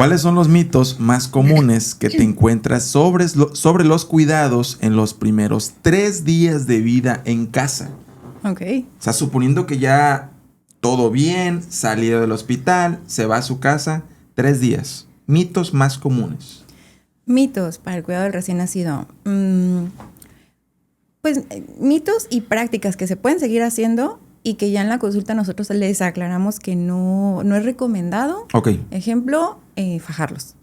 ¿Cuáles son los mitos más comunes que te encuentras sobre los cuidados en los primeros 3 días de vida en casa? Ok. O sea, suponiendo que ya todo bien, salió del hospital, se va a su casa, 3 días. Mitos más comunes. Mitos para el cuidado del recién nacido. Pues mitos y prácticas que se pueden seguir haciendo y que ya en la consulta nosotros les aclaramos que no es recomendado. Ok. Ejemplo, fajarlos.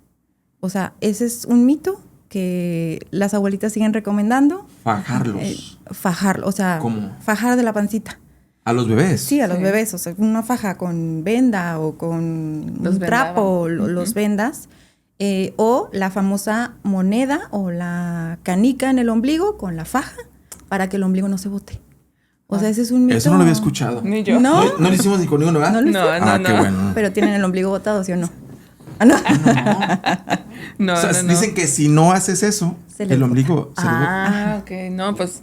O sea, ese es un mito que las abuelitas siguen recomendando. Fajarlos. Fajarlo, o sea, ¿Cómo? fajar de la pancita. ¿A los bebés? Sí, a los bebés. O sea, una faja con venda o con un trapo, los vendas. O la famosa moneda o la canica en el ombligo con la faja para que el ombligo no se bote. O sea, ese es un mito. Eso no lo había escuchado. Ni yo. ¿No? ¿No lo hicimos ni con ninguno, ¿verdad? No lo hicimos. No. Qué bueno. Pero tienen el ombligo botado, ¿sí o no? Ah, no. No, O sea, no. dicen que si no haces eso, Se les el ombligo se le bota. Ok. No, pues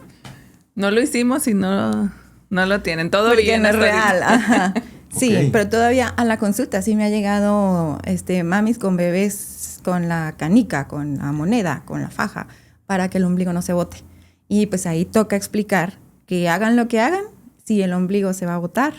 no lo hicimos y no lo tienen. Todo Porque bien. no es hasta real. ahorita. Ajá. Sí, Ok. pero todavía a la consulta sí me ha llegado mamis con bebés con la canica, con la moneda, con la faja, para que el ombligo no se bote. Y pues ahí toca explicar que hagan lo que hagan, si el ombligo se va a botar,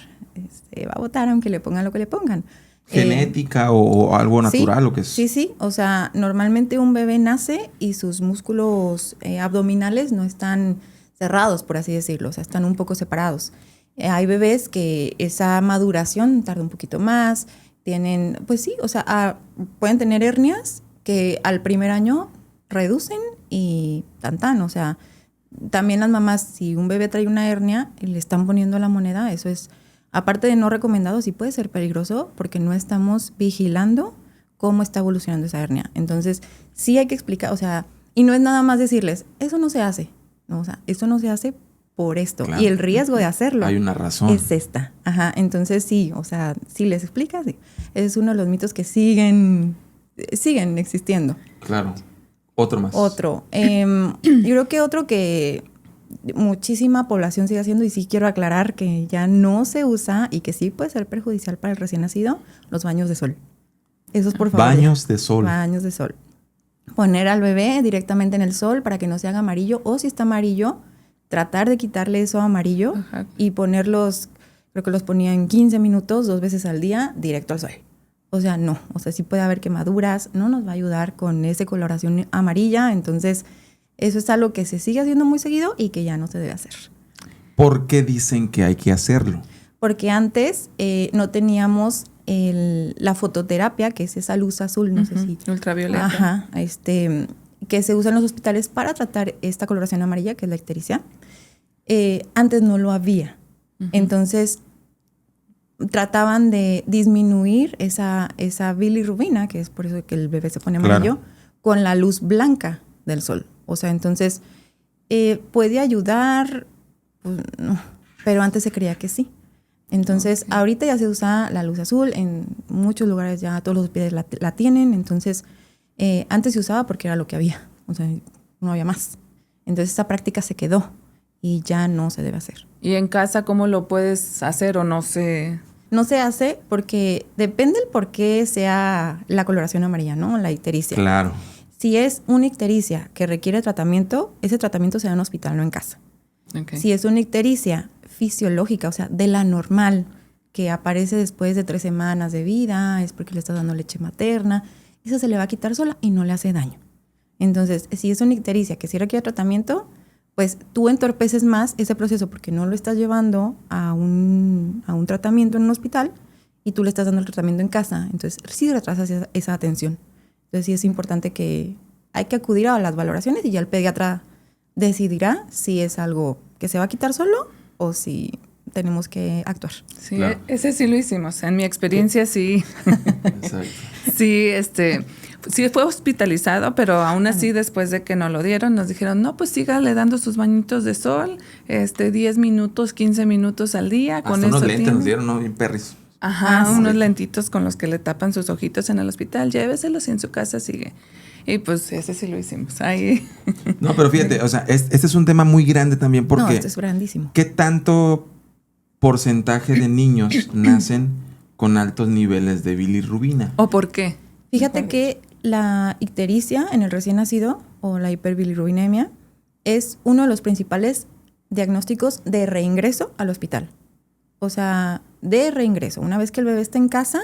se va a botar aunque le pongan lo que le pongan. ¿Genética o algo natural o qué es? Sí. O sea, normalmente un bebé nace y sus músculos abdominales no están cerrados, por así decirlo, o sea, están un poco separados. Hay bebés que esa maduración tarda un poquito más, tienen, pues sí, o sea, pueden tener hernias que al primer año reducen y tan, o sea, también las mamás, si un bebé trae una hernia y le están poniendo la moneda, eso es, aparte de no recomendado, sí puede ser peligroso porque no estamos vigilando cómo está evolucionando esa hernia. Entonces, sí hay que explicar, o sea, y no es nada más decirles, eso no se hace, no, o sea, eso no se hace por esto. Claro. Y el riesgo de hacerlo Hay una razón. es esta. Ajá, entonces sí, o sea, si les explicas, sí. Es uno de los mitos que siguen existiendo. Claro. Otro más. Otro. Yo creo que otro que muchísima población sigue haciendo, y sí quiero aclarar que ya no se usa y que sí puede ser perjudicial para el recién nacido, los baños de sol. Esos, por favor. Baños de sol. Baños de sol. Poner al bebé directamente en el sol para que no se haga amarillo, o si está amarillo, tratar de quitarle eso amarillo. Ajá. Y ponerlos, creo que los ponía en 15 minutos, 2 veces al día, directo al sol. O sea, no. O sea, sí puede haber quemaduras, no nos va a ayudar con esa coloración amarilla. Entonces, eso es algo que se sigue haciendo muy seguido y que ya no se debe hacer. ¿Por qué dicen que hay que hacerlo? Porque antes no teníamos la fototerapia, que es esa luz azul, no sé si... Ultravioleta. Ajá, que se usa en los hospitales para tratar esta coloración amarilla, que es la ictericia. Antes no lo había. Entonces, trataban de disminuir esa bilirrubina, que es por eso que el bebé se pone amarillo, con la luz blanca del sol. O sea, entonces, ¿puede ayudar? Pues, no, pero antes se creía que sí. Entonces, ahorita ya se usa la luz azul, en muchos lugares ya todos los hospitales la tienen. Entonces, antes se usaba porque era lo que había, o sea, no había más. Entonces, esa práctica se quedó y ya no se debe hacer. ¿Y en casa cómo lo puedes hacer o no sé? No se hace porque depende el por qué sea la coloración amarilla, ¿no? La ictericia. Claro. Si es una ictericia que requiere tratamiento, ese tratamiento se da en un hospital, no en casa. Okay. Si es una ictericia fisiológica, o sea, de la normal, que aparece después de 3 semanas de vida, es porque le estás dando leche materna, esa se le va a quitar sola y no le hace daño. Entonces, si es una ictericia que sí requiere tratamiento, pues tú entorpeces más ese proceso porque no lo estás llevando a un tratamiento en un hospital y tú le estás dando el tratamiento en casa. Entonces, sí retrasas esa atención. Entonces, sí es importante que hay que acudir a las valoraciones y ya el pediatra decidirá si es algo que se va a quitar solo o si tenemos que actuar. Sí, Claro. ese sí lo hicimos. En mi experiencia sí. Exacto. Sí, sí fue hospitalizado, pero aún así después de que nos lo dieron, nos dijeron, no, pues sígale dando sus bañitos de sol, 10 minutos, 15 minutos al día. Hasta con unos eso lentes tiene. nos dieron, ¿no? Bien perris. Ajá, sí. unos lentitos con los que le tapan sus ojitos en el hospital. Lléveselos y en su casa sigue. Y pues ese sí lo hicimos. Ahí. No, pero fíjate, o sea, este es un tema muy grande también porque... No, esto es grandísimo. ¿Qué tanto porcentaje de niños nacen con altos niveles de bilirrubina? ¿O por qué? Fíjate que la ictericia en el recién nacido o la hiperbilirrubinemia es uno de los principales diagnósticos de reingreso al hospital. O sea, de reingreso. Una vez que el bebé está en casa,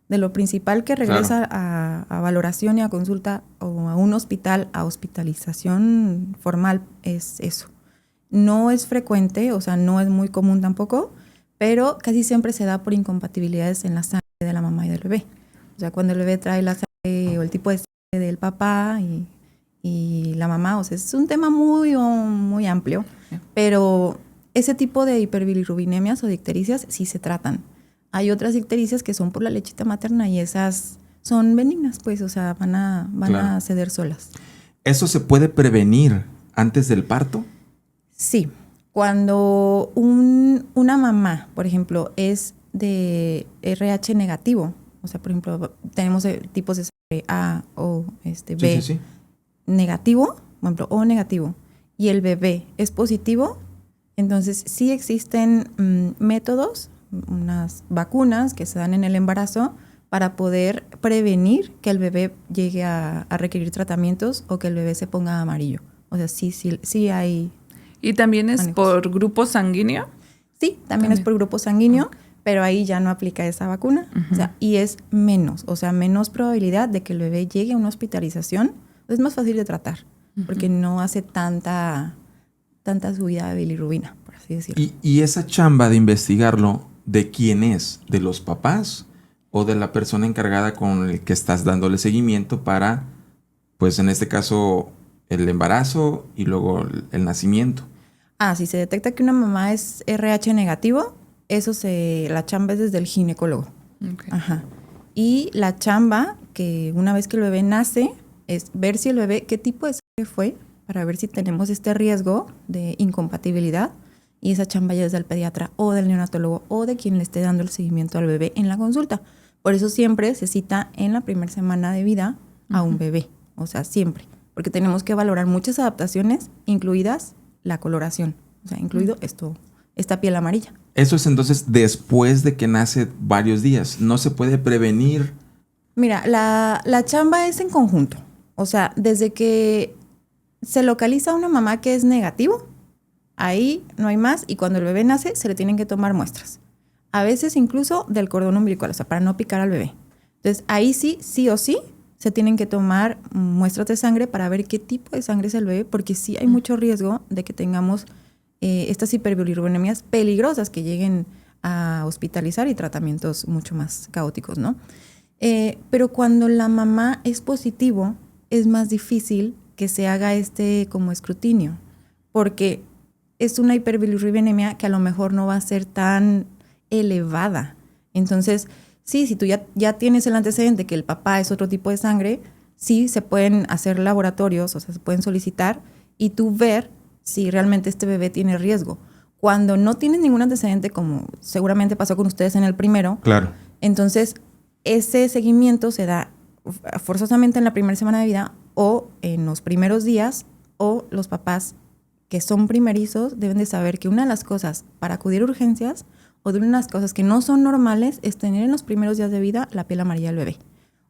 de lo principal que regresa a valoración y a consulta o a un hospital, a hospitalización formal, es eso. No es frecuente, o sea, no es muy común tampoco, pero casi siempre se da por incompatibilidades en la sangre de la mamá y del bebé. O sea, cuando el bebé trae la sangre o el tipo de sangre del papá y la mamá, o sea, es un tema muy amplio, pero ese tipo de hiperbilirrubinemias o de ictericias sí se tratan. Hay otras ictericias que son por la lechita materna y esas son benignas, pues, o sea, van a ceder solas. ¿Eso se puede prevenir antes del parto? Sí. Cuando una mamá, por ejemplo, es de RH negativo, o sea, por ejemplo, tenemos tipos de sangre A o B Sí. negativo, por ejemplo, O negativo, y el bebé es positivo, entonces sí existen métodos, unas vacunas que se dan en el embarazo para poder prevenir que el bebé llegue a requerir tratamientos o que el bebé se ponga amarillo. O sea, sí hay. ¿Y también es manejos. por grupo sanguíneo? Sí, también es por grupo sanguíneo, pero ahí ya no aplica esa vacuna. O sea, y es menos probabilidad de que el bebé llegue a una hospitalización. Es más fácil de tratar, porque no hace tanta subida de bilirrubina, por así decirlo. ¿Y esa chamba de investigarlo, de quién es? ¿De los papás o de la persona encargada con el que estás dándole seguimiento para, pues en este caso, el embarazo y luego el nacimiento? Si se detecta que una mamá es RH negativo, la chamba es desde el ginecólogo. Okay. Ajá. Y la chamba, que una vez que el bebé nace, es ver si el bebé, qué tipo de sangre fue, para ver si tenemos este riesgo de incompatibilidad. Y esa chamba ya es del pediatra o del neonatólogo o de quien le esté dando el seguimiento al bebé en la consulta. Por eso siempre se cita en la primera semana de vida a un bebé. O sea, siempre. Porque tenemos que valorar muchas adaptaciones, incluidas la coloración. O sea, incluido esta piel amarilla. Eso es entonces después de que nace varios días. ¿No se puede prevenir? Mira, la chamba es en conjunto. O sea, desde que se localiza una mamá que es negativo, ahí no hay más, y cuando el bebé nace se le tienen que tomar muestras. A veces incluso del cordón umbilical, o sea, para no picar al bebé. Entonces, ahí sí o sí, se tienen que tomar muestras de sangre para ver qué tipo de sangre es el bebé, porque sí hay mucho riesgo de que tengamos estas hiperbilirrubenemias peligrosas que lleguen a hospitalizar y tratamientos mucho más caóticos, ¿no? Pero cuando la mamá es positivo, es más difícil que se haga como escrutinio, porque es una hiperbilirrubinemia que a lo mejor no va a ser tan elevada. Entonces, sí, si tú ya tienes el antecedente que el papá es otro tipo de sangre, sí se pueden hacer laboratorios, o sea, se pueden solicitar y tú ver si realmente este bebé tiene riesgo. Cuando no tienes ningún antecedente, como seguramente pasó con ustedes en el primero, Claro. entonces ese seguimiento se da forzosamente en la primera semana de vida o en los primeros días, o los papás que son primerizos deben de saber que una de las cosas para acudir a urgencias o de una de las cosas que no son normales es tener en los primeros días de vida la piel amarilla del bebé.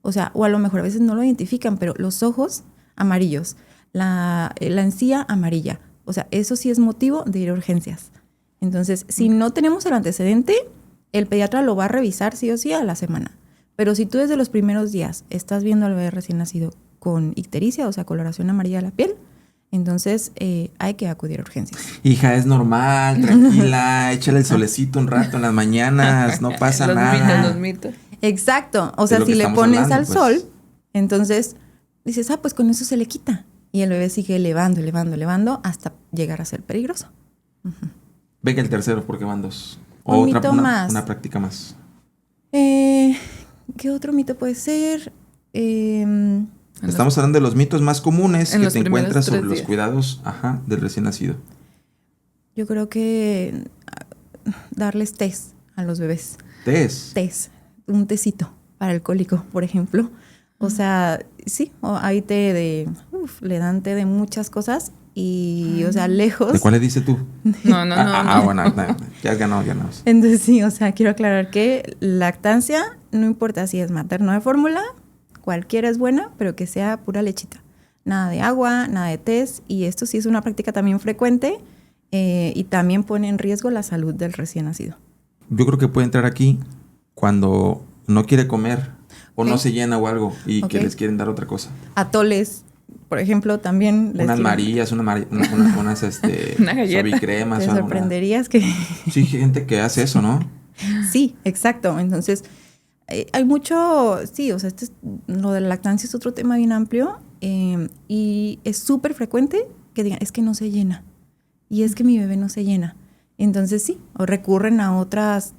O sea, o a lo mejor a veces no lo identifican, pero los ojos amarillos, la encía amarilla. O sea, eso sí es motivo de ir a urgencias. Entonces, si no tenemos el antecedente, el pediatra lo va a revisar sí o sí a la semana. Pero si tú desde los primeros días estás viendo al bebé recién nacido con ictericia, o sea, coloración amarilla de la piel, entonces hay que acudir a urgencias. Hija, es normal, tranquila, échale el solecito un rato en las mañanas, no pasa nada. Los mitos. Exacto. O sea, lo si que le estamos pones hablando, al pues. sol, entonces dices, pues con eso se le quita. Y el bebé sigue elevando hasta llegar a ser peligroso. Venga el tercero, porque van dos. Un mito más. Una práctica más. ¿Qué otro mito puede ser? Estamos hablando de los mitos más comunes en que los te primeros encuentras sobre 3 los días. cuidados del recién nacido. Yo creo que darles test a los bebés. Test. Un tecito para el cólico, por ejemplo. O sea, sí, hay té le dan té de muchas cosas y, o sea, lejos. ¿De cuál le dices tú? No. Bueno, ya has ganado. Entonces, sí, o sea, quiero aclarar que lactancia, no importa si es materno de fórmula, cualquiera es buena, pero que sea pura lechita. Nada de agua, nada de tés, y esto sí es una práctica también frecuente y también pone en riesgo la salud del recién nacido. Yo creo que puede entrar aquí cuando no quiere comer o no se llena o algo y que les quieren dar otra cosa. Atoles, por ejemplo, también. Unas marías, unas una galleta. suavicremas. Te sorprenderías que... Sí, gente que hace eso, ¿no? Sí, exacto. Entonces, hay mucho... Sí, o sea, lo de la lactancia es otro tema bien amplio y es súper frecuente que digan, es que no se llena. Y es que mi bebé no se llena. Entonces, sí, o recurren a otras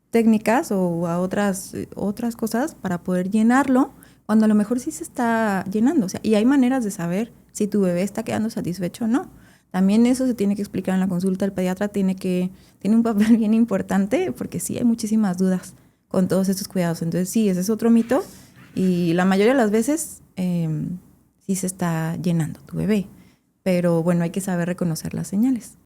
técnicas o a otras cosas para poder llenarlo, cuando a lo mejor sí se está llenando. O sea, y hay maneras de saber si tu bebé está quedando satisfecho o no. También eso se tiene que explicar en la consulta. El pediatra tiene un papel bien importante porque sí hay muchísimas dudas con todos estos cuidados. Entonces sí, ese es otro mito y la mayoría de las veces sí se está llenando tu bebé. Pero bueno, hay que saber reconocer las señales.